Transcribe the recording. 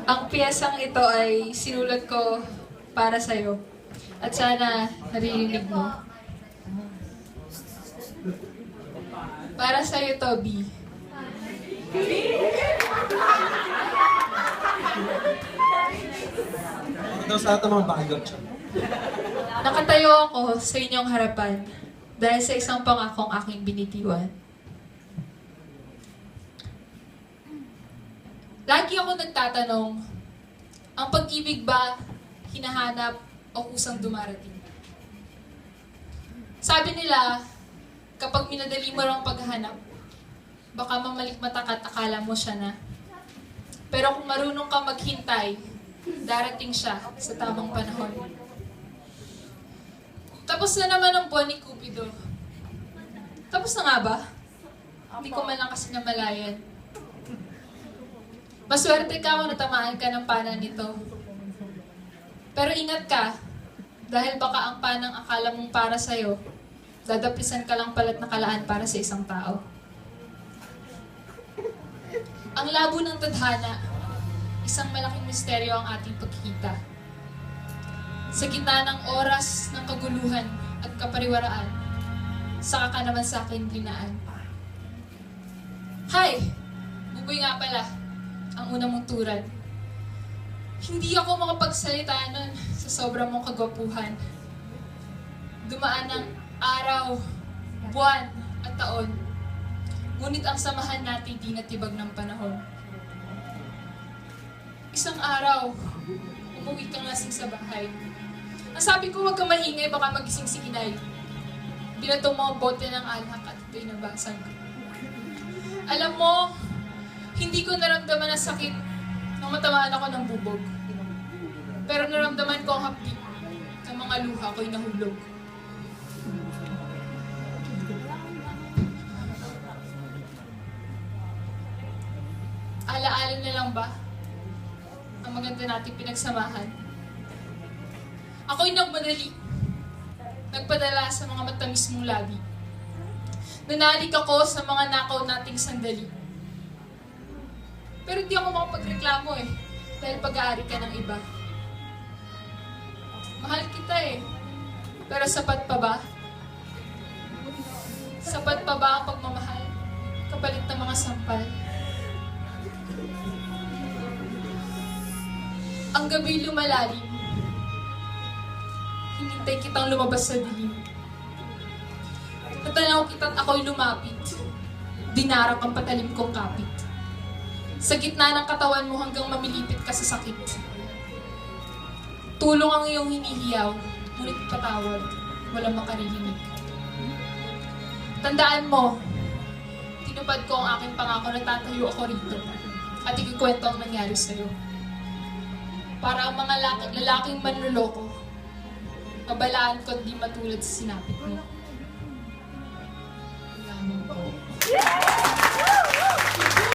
Ang piyesang ito ay sinulat ko para sa'yo. At sana naririnig mo. Para sa'yo, Toby. Daw sa atin mga bagot siya. Nakatayo ako sa inyong harapan dahil sa isang pangakong aking binitiwan. Lagi ako nagtatanong, ang pag-ibig ba hinahanap o kusang dumarating? Sabi nila, kapag minadali mo lang paghahanap, baka mamalikmata ka at akala mo siya na. Pero kung marunong ka maghintay, darating siya sa tamang panahon. Tapos na naman ang buwan ni Cupido. Tapos na nga ba? Hindi ko man lang kasi namalayan. Maswerte ka kung natamaan ka ng pana nito. Pero ingat ka, dahil baka ang panang akala mong para sa'yo, dadapisan ka lang pala't nakalaan para sa isang tao. Ang labo ng tadhana, isang malaking misteryo ang ating pagkikita. Sa gitna ng oras ng kaguluhan at kapariwaraan, saka ka naman sa akin dinaan. Hi! Buboy nga pala, ang unang mong turan. Hindi ako makapagsalita nun sa sobrang mong kagwapuhan. Dumaan ang araw, buwan at taon. Ngunit ang samahan natin di natibag ng panahon. Isang araw, umuwi kang lasing sa bahay. Ang sabi ko, huwag kang maingay, baka magising si inay. Binatong mga bote ng alak at ito'y nabasag. Alam mo, hindi ko naramdaman ang sakit nung matamaan ako ng bubog. Pero naramdaman ko ang hapdi ng mga luha ko'y nahulog. Alaala na lang ba ang maganda nating pinagsamahan? Ako'y nagmadali. Nagpadala sa mga matamis mong labi. Nanalik ako sa mga nakaw nating sandali. Pero di ako makapagreklamo dahil pag-aari ka ng iba. Mahal kita pero sapat pa ba? Sapat pa ba ang pagmamahal kapalit ng mga sampal? Ang gabi lumalalim. Hinintay kitang lumabas sa dilim. Tatanaw kita't ako'y lumapit. Dinarak ang patalim kong kapit. Sa gitna ng katawan mo hanggang mamilipit ka sa sakit. Tulong ang iyong hinihiyaw, ngunit patawad, walang makaririnig. Tandaan mo, tinupad ko ang aking pangako na tatayo ako rito at ikikwento ang nangyari sa'yo. Para ang mga lalaking manluloko, mabalaan ko at di matulad sa sinapit mo.